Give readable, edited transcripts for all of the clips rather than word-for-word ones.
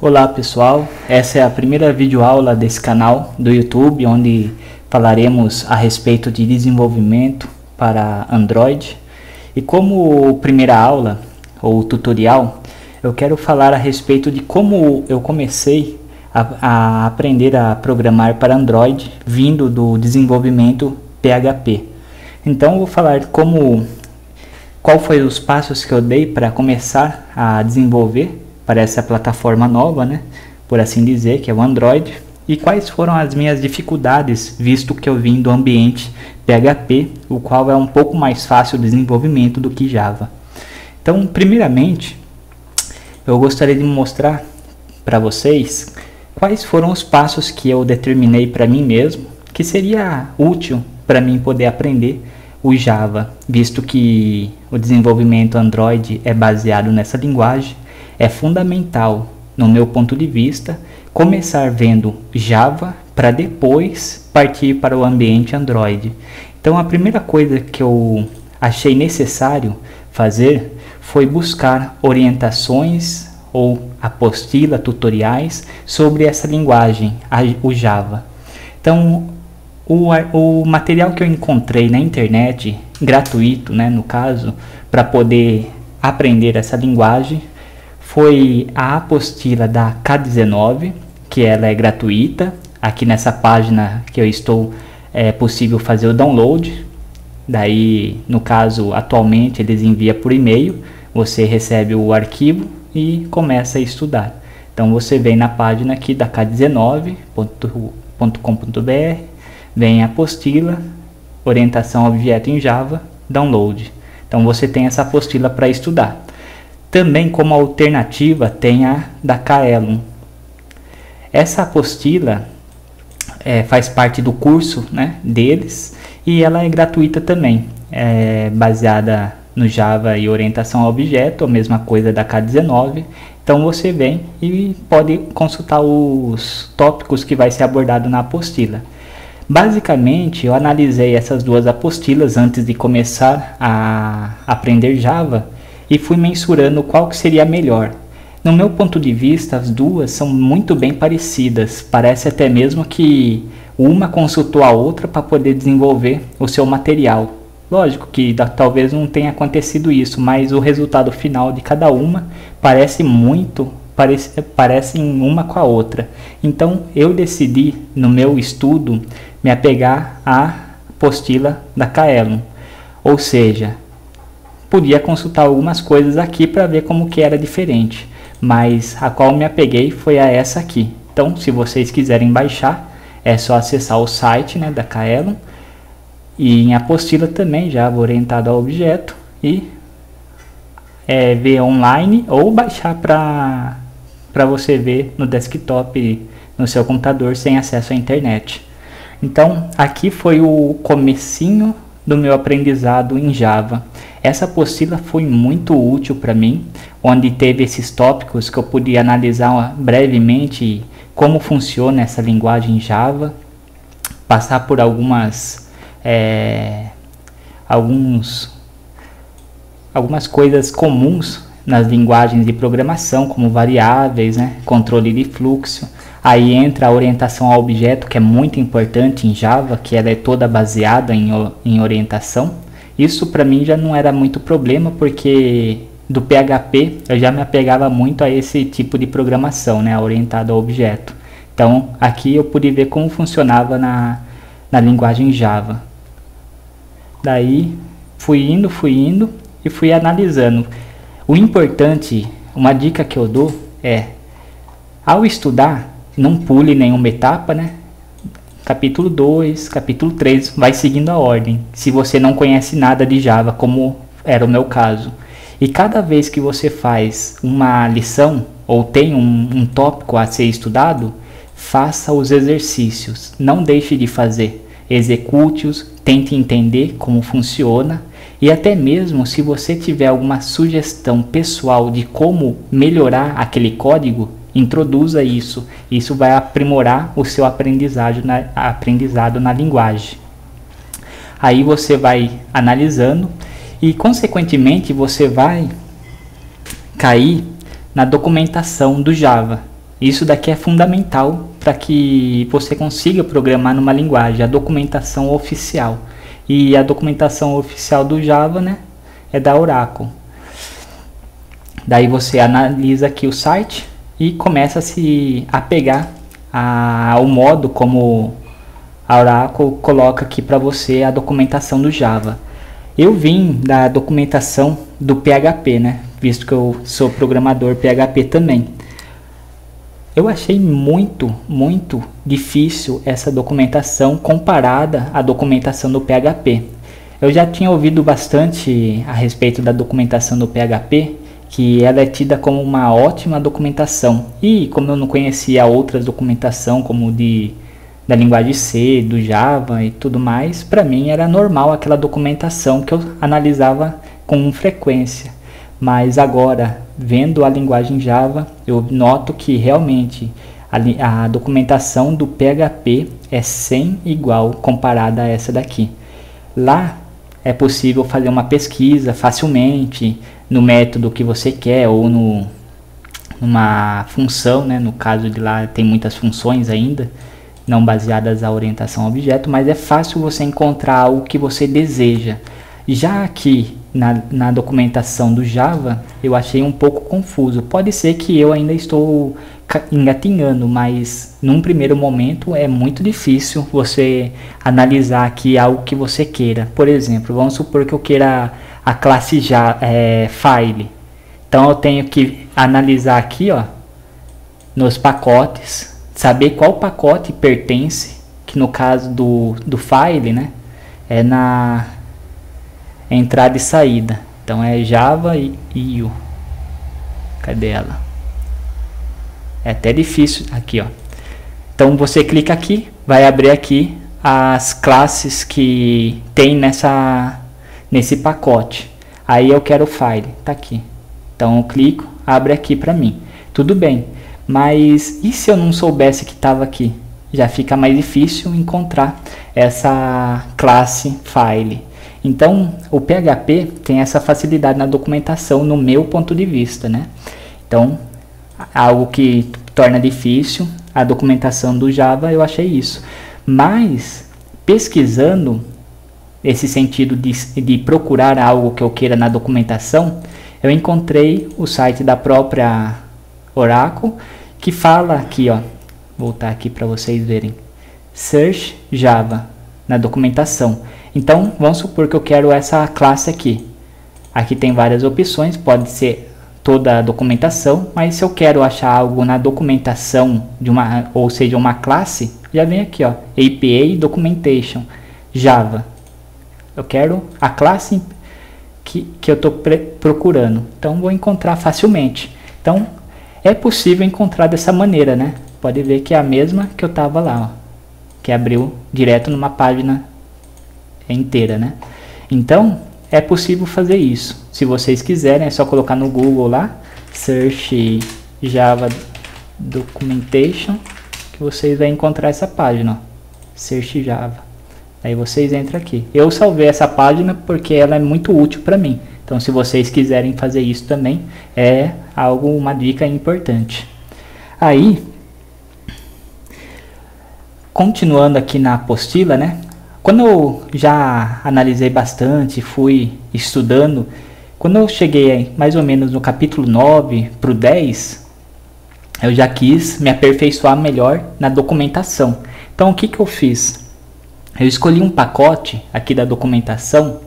Olá pessoal, essa é a primeira videoaula desse canal do YouTube, onde falaremos a respeito de desenvolvimento para Android. E como primeira aula, ou tutorial, eu quero falar a respeito de como eu comecei a aprender a programar para Android, vindo do desenvolvimento PHP. Então eu vou falar qual foi os passos que eu dei para começar a desenvolver para essa plataforma nova, né, por assim dizer, que é o Android, e quais foram as minhas dificuldades, visto que eu vim do ambiente PHP, o qual é um pouco mais fácil o desenvolvimento do que Java. Então, primeiramente, eu gostaria de mostrar para vocês quais foram os passos que eu determinei para mim mesmo, que seria útil para mim poder aprender o Java, visto que o desenvolvimento Android é baseado nessa linguagem. É fundamental, no meu ponto de vista, começar vendo Java para depois partir para o ambiente Android. Então a primeira coisa que eu achei necessário fazer foi buscar orientações ou apostila, tutoriais sobre essa linguagem, o Java. Então o material que eu encontrei na internet, gratuito, né, no caso, para poder aprender essa linguagem, foi a apostila da K19, que ela é gratuita. Aqui nessa página que eu estou, é possível fazer o download. Daí, no caso, atualmente eles enviam por e-mail, você recebe o arquivo e começa a estudar. Então você vem na página aqui da k19.com.br, vem a apostila, orientação a objeto em Java, download. Então você tem essa apostila para estudar. Também como alternativa tem a da Kaelum. Essa apostila faz parte do curso, né, deles, e ela é gratuita também, baseada no Java e orientação a objeto, a mesma coisa da K19. Então você vem e pode consultar os tópicos que vai ser abordado na apostila. Basicamente, eu analisei essas duas apostilas antes de começar a aprender Java e fui mensurando qual que seria melhor. No meu ponto de vista, as duas são muito bem parecidas. Parece até mesmo que uma consultou a outra para poder desenvolver o seu material. Lógico que talvez não tenha acontecido isso, mas o resultado final de cada uma parecem uma com a outra. Então eu decidi, no meu estudo, me apegar à apostila da Kaelum. Ou seja, podia consultar algumas coisas aqui para ver como que era diferente, mas a qual me apeguei foi a essa aqui. Então, se vocês quiserem baixar, é só acessar o site, né, da Kaelum, e em apostila também, já orientado a objeto, e ver online ou baixar para você ver no desktop, no seu computador, sem acesso à internet. Então, aqui foi o comecinho do meu aprendizado em Java. Essa apostila foi muito útil para mim, onde teve esses tópicos que eu podia analisar brevemente como funciona essa linguagem Java, passar por algumas coisas comuns nas linguagens de programação, como variáveis, né, controle de fluxo. Aí entra a orientação a objeto, que é muito importante em Java, que ela é toda baseada em orientação. Isso para mim já não era muito problema, porque do PHP eu já me apegava muito a esse tipo de programação, né, orientado a objeto. Então aqui eu pude ver como funcionava na linguagem Java. Daí fui indo e fui analisando. O importante, uma dica que eu dou é, ao estudar, não pule nenhuma etapa, né? Capítulo 2, capítulo 3, vai seguindo a ordem, se você não conhece nada de Java, como era o meu caso. E cada vez que você faz uma lição, ou tem um tópico a ser estudado, faça os exercícios, não deixe de fazer. Execute-os, tente entender como funciona, e até mesmo se você tiver alguma sugestão pessoal de como melhorar aquele código, introduza isso. Isso vai aprimorar o seu aprendizado na linguagem. Aí você vai analisando e, consequentemente, você vai cair na documentação do Java. Isso daqui é fundamental para que você consiga programar numa linguagem, a documentação oficial. E a documentação oficial do Java, né, é da Oracle. Daí você analisa aqui o site e começa a se apegar ao modo como a Oracle coloca aqui para você a documentação do Java. Eu vim da documentação do PHP, né, visto que eu sou programador PHP também. Eu achei muito difícil essa documentação comparada à documentação do PHP. Eu já tinha ouvido bastante a respeito da documentação do PHP, que ela é tida como uma ótima documentação. E como eu não conhecia outras documentação, como da linguagem C, do Java e tudo mais, para mim era normal aquela documentação que eu analisava com frequência. Mas agora, vendo a linguagem Java, eu noto que realmente a documentação do PHP é sem igual comparada a essa daqui. Lá é possível fazer uma pesquisa facilmente no método que você quer ou numa função, né? No caso de lá tem muitas funções ainda, não baseadas à orientação a objeto, mas é fácil você encontrar algo que você deseja. Já aqui na documentação do Java, eu achei um pouco confuso. Pode ser que eu ainda estou engatinhando, mas num primeiro momento é muito difícil você analisar aqui algo que você queira. Por exemplo, vamos supor que eu queira a classe file. Então eu tenho que analisar aqui, ó, nos pacotes, saber qual pacote pertence, que no caso do file, né, é na entrada e saída. Então é Java e IO. Cadê ela? É até difícil aqui, ó. Então você clica aqui, vai abrir aqui as classes que tem nesse pacote. Aí eu quero o file, tá aqui. Então eu clico, abre aqui para mim. Tudo bem, mas e se eu não soubesse que estava aqui? Já fica mais difícil encontrar essa classe file. Então o PHP tem essa facilidade na documentação, no meu ponto de vista, né? Então algo que torna difícil a documentação do Java, eu achei isso. Mas pesquisando esse sentido de procurar algo que eu queira na documentação, eu encontrei o site da própria Oracle, que fala aqui, ó, vou voltar aqui para vocês verem, Search Java na documentação. Então vamos supor que eu quero essa classe aqui. Aqui tem várias opções, pode ser toda a documentação, mas se eu quero achar algo na documentação de ou seja, uma classe, já vem aqui, ó, APA Documentation Java. Eu quero a classe que eu estou procurando, então vou encontrar facilmente. Então é possível encontrar dessa maneira, né? Pode ver que é a mesma que eu estava lá, ó, que abriu direto numa página inteira, né? Então é possível fazer isso. Se vocês quiserem, é só colocar no Google lá, Search Java Documentation, que vocês vão encontrar essa página, ó, Search Java. Aí vocês entram aqui. Eu salvei essa página porque ela é muito útil para mim. Então se vocês quiserem fazer isso também, é uma dica importante. Aí, continuando aqui na apostila, né? Quando eu já analisei bastante, fui estudando, quando eu cheguei mais ou menos no capítulo 9 para o 10, eu já quis me aperfeiçoar melhor na documentação. Então o que eu fiz? Eu escolhi um pacote aqui da documentação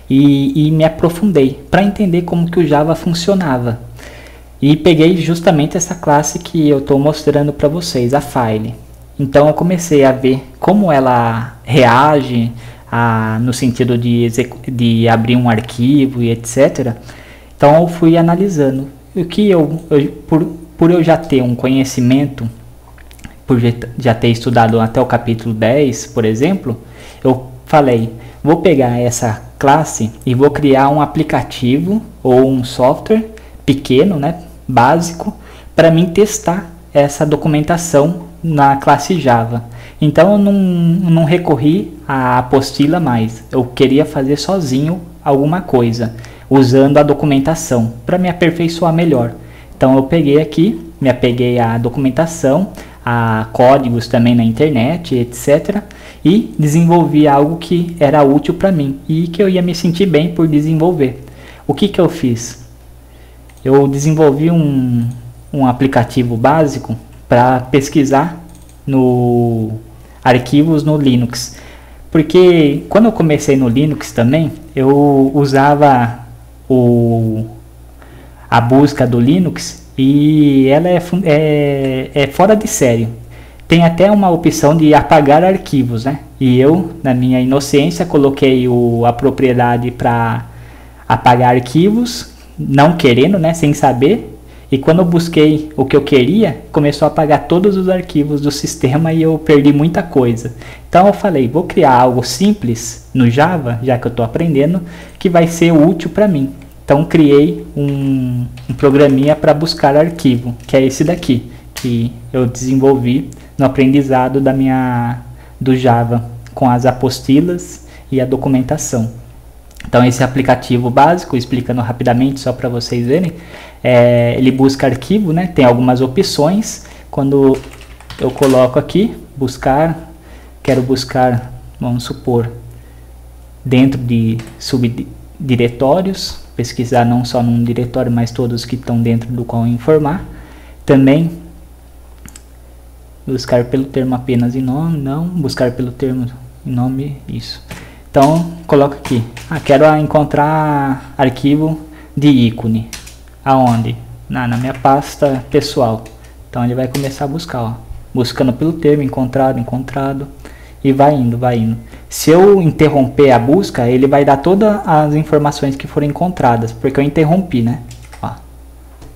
e me aprofundei para entender como que o Java funcionava. E peguei justamente essa classe que eu estou mostrando para vocês, a file. Então eu comecei a ver como ela reage no sentido de abrir um arquivo e etc. Então eu fui analisando. O que por eu já ter um conhecimento, por já ter estudado até o capítulo 10, por exemplo, eu falei, vou pegar essa classe e vou criar um aplicativo ou um software pequeno, né, básico, para mim testar essa documentação na classe Java. Então eu não recorri à apostila mais, eu queria fazer sozinho alguma coisa, usando a documentação, para me aperfeiçoar melhor. Então eu peguei aqui, me apeguei à documentação, a códigos também na internet, etc. E desenvolvi algo que era útil para mim e que eu ia me sentir bem por desenvolver. O que eu fiz? Eu desenvolvi um aplicativo básico para pesquisar arquivos no Linux. Porque quando eu comecei no Linux também, eu usava a busca do Linux e ela é fora de série. Tem até uma opção de apagar arquivos, né? E eu, na minha inocência, coloquei a propriedade para apagar arquivos, não querendo, né? Sem saber. E quando eu busquei o que eu queria, começou a apagar todos os arquivos do sistema e eu perdi muita coisa. Então eu falei, vou criar algo simples no Java, já que eu estou aprendendo, que vai ser útil para mim. Então criei um programinha para buscar arquivo, que é esse daqui, que eu desenvolvi no aprendizado do Java, com as apostilas e a documentação. Então esse aplicativo básico, explicando rapidamente só para vocês verem, ele busca arquivo, né? Tem algumas opções. Quando eu coloco aqui, buscar, quero buscar, vamos supor, dentro de subdiretórios, pesquisar não só num diretório, mas todos que estão dentro do qual informar. Também buscar pelo termo apenas em nome, não, buscar pelo termo em nome, isso. Então, coloco aqui, quero encontrar arquivo de ícone. Aonde? Na minha pasta pessoal. Então ele vai começar a buscar, ó, buscando pelo termo, encontrado, e vai indo. Se eu interromper a busca, ele vai dar todas as informações que foram encontradas, porque eu interrompi, né? Ó,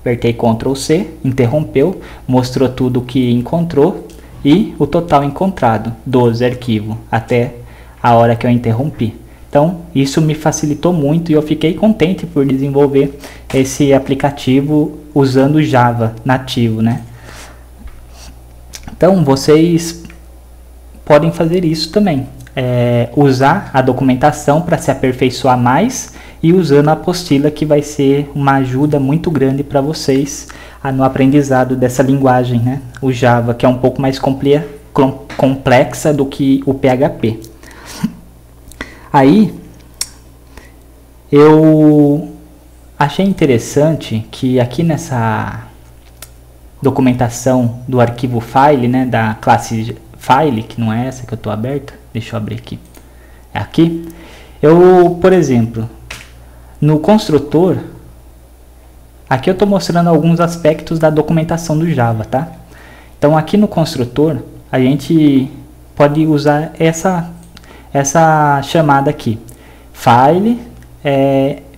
apertei Ctrl C, interrompeu, mostrou tudo que encontrou e o total encontrado, 12 arquivos, até a hora que eu interrompi. Então isso me facilitou muito e eu fiquei contente por desenvolver esse aplicativo usando Java nativo, né? Então vocês podem fazer isso também, usar a documentação para se aperfeiçoar mais e usando a apostila, que vai ser uma ajuda muito grande para vocês no aprendizado dessa linguagem, né? O Java, que é um pouco mais complexa do que o PHP. Aí eu achei interessante que aqui nessa documentação do arquivo file, né, da classe file, que não é essa que eu estou aberta, deixa eu abrir aqui, é aqui, por exemplo, no construtor, aqui eu estou mostrando alguns aspectos da documentação do Java, tá? Então aqui no construtor a gente pode usar essa chamada aqui, file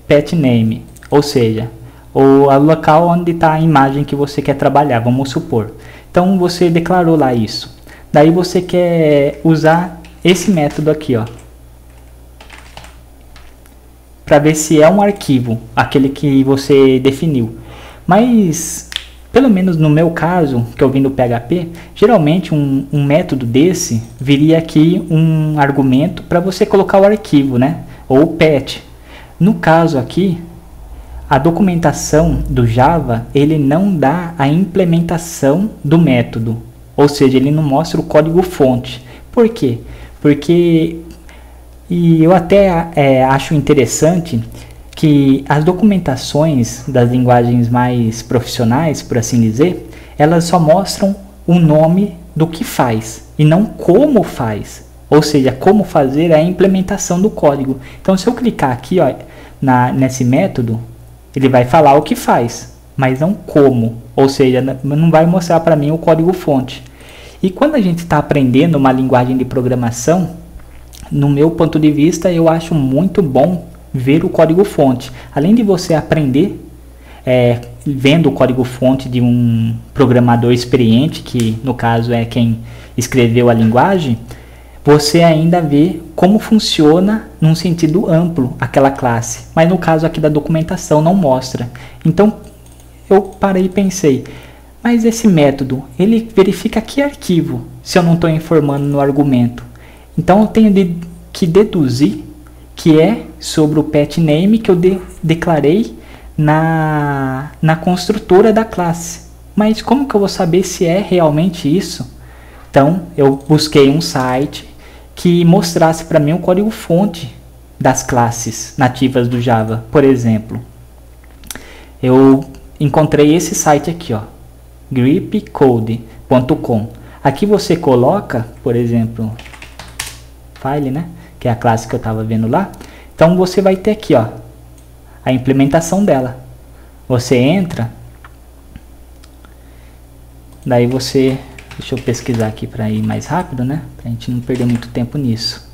pet name, ou seja, o local onde está a imagem que você quer trabalhar, vamos supor. Então você declarou lá isso, daí você quer usar esse método aqui, ó, para ver se é um arquivo, aquele que você definiu. Mas pelo menos no meu caso, que eu vim do PHP, geralmente um método desse viria aqui um argumento para você colocar o arquivo, né? Ou o pet. No caso aqui, a documentação do Java, ele não dá a implementação do método. Ou seja, ele não mostra o código fonte. Por quê? Porque, e eu até acho interessante, que as documentações das linguagens mais profissionais, por assim dizer, elas só mostram o nome do que faz e não como faz. Ou seja, como fazer a implementação do código. Então, se eu clicar aqui, ó, nesse método, ele vai falar o que faz, mas não como. Ou seja, não vai mostrar para mim o código fonte. E quando a gente está aprendendo uma linguagem de programação, no meu ponto de vista, eu acho muito bom ver o código fonte. Além de você aprender vendo o código fonte de um programador experiente, que no caso é quem escreveu a linguagem, você ainda vê como funciona num sentido amplo aquela classe. Mas no caso aqui da documentação não mostra. Então eu parei e pensei, mas esse método, ele verifica que arquivo, se eu não estou informando no argumento. Então eu tenho que deduzir que é sobre o pet name que eu declarei na construtora da classe. Mas como que eu vou saber se é realmente isso? Então eu busquei um site que mostrasse para mim o código-fonte das classes nativas do Java. Por exemplo, eu encontrei esse site aqui, ó, gripcode.com. Aqui você coloca, por exemplo, file, né, que é a classe que eu estava vendo lá. Então você vai ter aqui, ó, a implementação dela. Você entra, daí você, deixa eu pesquisar aqui para ir mais rápido, né, para a gente não perder muito tempo nisso.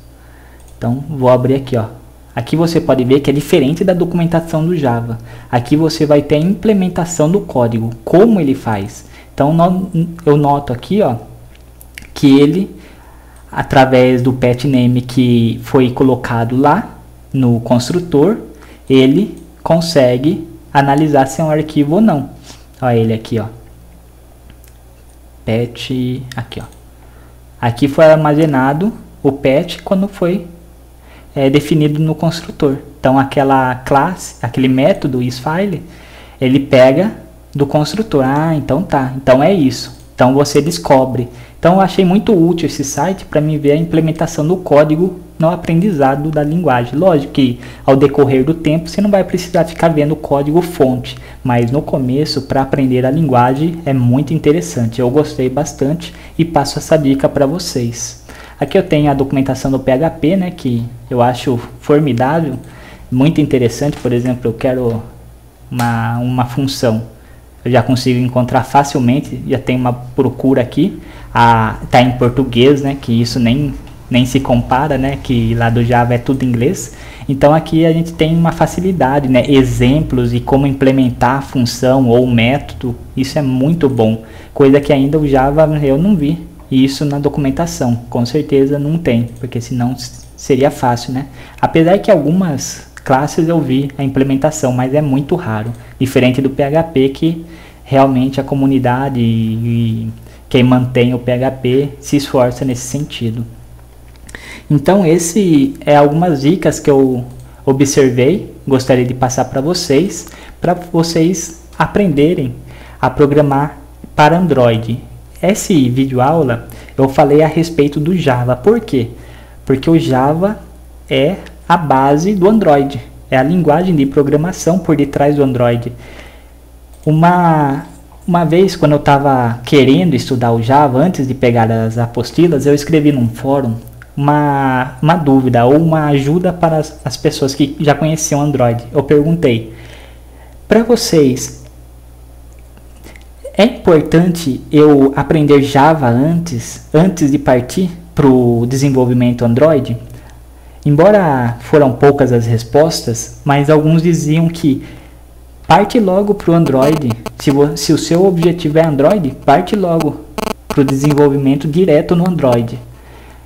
Então vou abrir aqui, ó. Aqui você pode ver que é diferente da documentação do Java. Aqui você vai ter a implementação do código, como ele faz. Então eu noto aqui, ó, que ele, através do patname que foi colocado lá no construtor, ele consegue analisar se é um arquivo ou não. Olha ele aqui, ó. Pat, aqui, ó. Aqui foi armazenado o pat quando foi definido no construtor. Então aquela classe, aquele método isFile, ele pega do construtor. Ah, então tá. Então é isso. Então você descobre. Então eu achei muito útil esse site para me ver a implementação do código no aprendizado da linguagem. Lógico que ao decorrer do tempo você não vai precisar ficar vendo o código fonte, mas no começo, para aprender a linguagem, é muito interessante. Eu gostei bastante e passo essa dica para vocês. Aqui eu tenho a documentação do PHP, né, que eu acho formidável, muito interessante. Por exemplo, eu quero uma função, eu já consigo encontrar facilmente, já tem uma procura aqui, tá em português, né, que isso nem se compara, né, que lá do Java é tudo em inglês. Então aqui a gente tem uma facilidade, né, exemplos e como implementar a função ou método, isso é muito bom, coisa que ainda o Java eu não vi. E isso na documentação, com certeza não tem, porque senão seria fácil, né? Apesar que algumas classes eu vi a implementação, mas é muito raro. Diferente do PHP, que realmente a comunidade e quem mantém o PHP se esforça nesse sentido. Então esse é algumas dicas que eu observei, gostaria de passar para vocês aprenderem a programar para Android. Esse vídeo aula eu falei a respeito do Java. Por quê? Porque o Java é a base do Android, é a linguagem de programação por detrás do Android. Uma vez, quando eu estava querendo estudar o Java, antes de pegar as apostilas, eu escrevi num fórum uma dúvida ou uma ajuda para as pessoas que já conheciam Android. Eu perguntei, para vocês, é importante eu aprender Java antes de partir para o desenvolvimento Android? Embora foram poucas as respostas, mas alguns diziam que parte logo para o Android. Se o seu objetivo é Android, parte logo para o desenvolvimento direto no Android.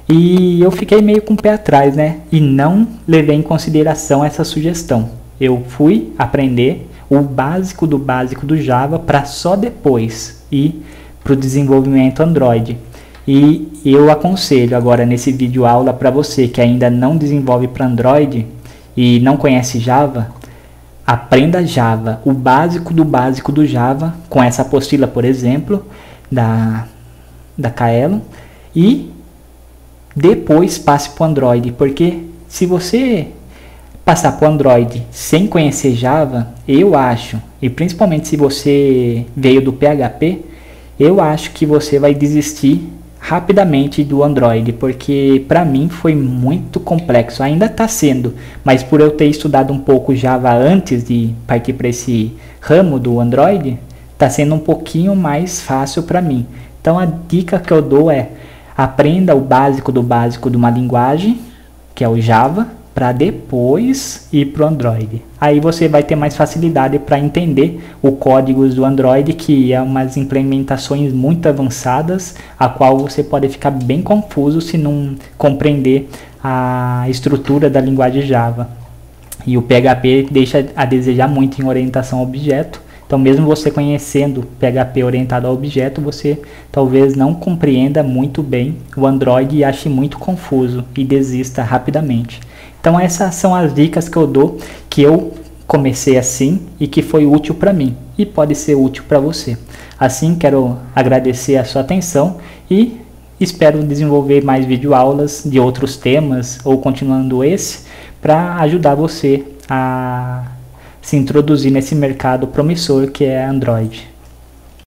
E eu fiquei meio com o pé atrás, né? E não levei em consideração essa sugestão. Eu fui aprender o básico do Java para só depois ir para o desenvolvimento Android. E eu aconselho agora nesse vídeo aula para você que ainda não desenvolve para Android e não conhece Java, aprenda Java, o básico do Java, com essa apostila, por exemplo, da Kaelon, e depois passe para o Android, porque se você passar para o Android sem conhecer Java, eu acho, e principalmente se você veio do PHP, eu acho que você vai desistir rapidamente do Android, porque para mim foi muito complexo, ainda está sendo, mas por eu ter estudado um pouco Java antes de partir para esse ramo do Android, está sendo um pouquinho mais fácil para mim. Então a dica que eu dou é, aprenda o básico de uma linguagem, que é o Java, para depois ir para o Android. Aí você vai ter mais facilidade para entender o código do Android, que é umas implementações muito avançadas, a qual você pode ficar bem confuso se não compreender a estrutura da linguagem Java. E o PHP deixa a desejar muito em orientação a objeto. Então mesmo você conhecendo PHP orientado a objeto, você talvez não compreenda muito bem o Android e ache muito confuso e desista rapidamente. Então essas são as dicas que eu dou, que eu comecei assim e que foi útil para mim e pode ser útil para você. Assim, quero agradecer a sua atenção e espero desenvolver mais videoaulas de outros temas ou continuando esse para ajudar você a se introduzir nesse mercado promissor que é Android.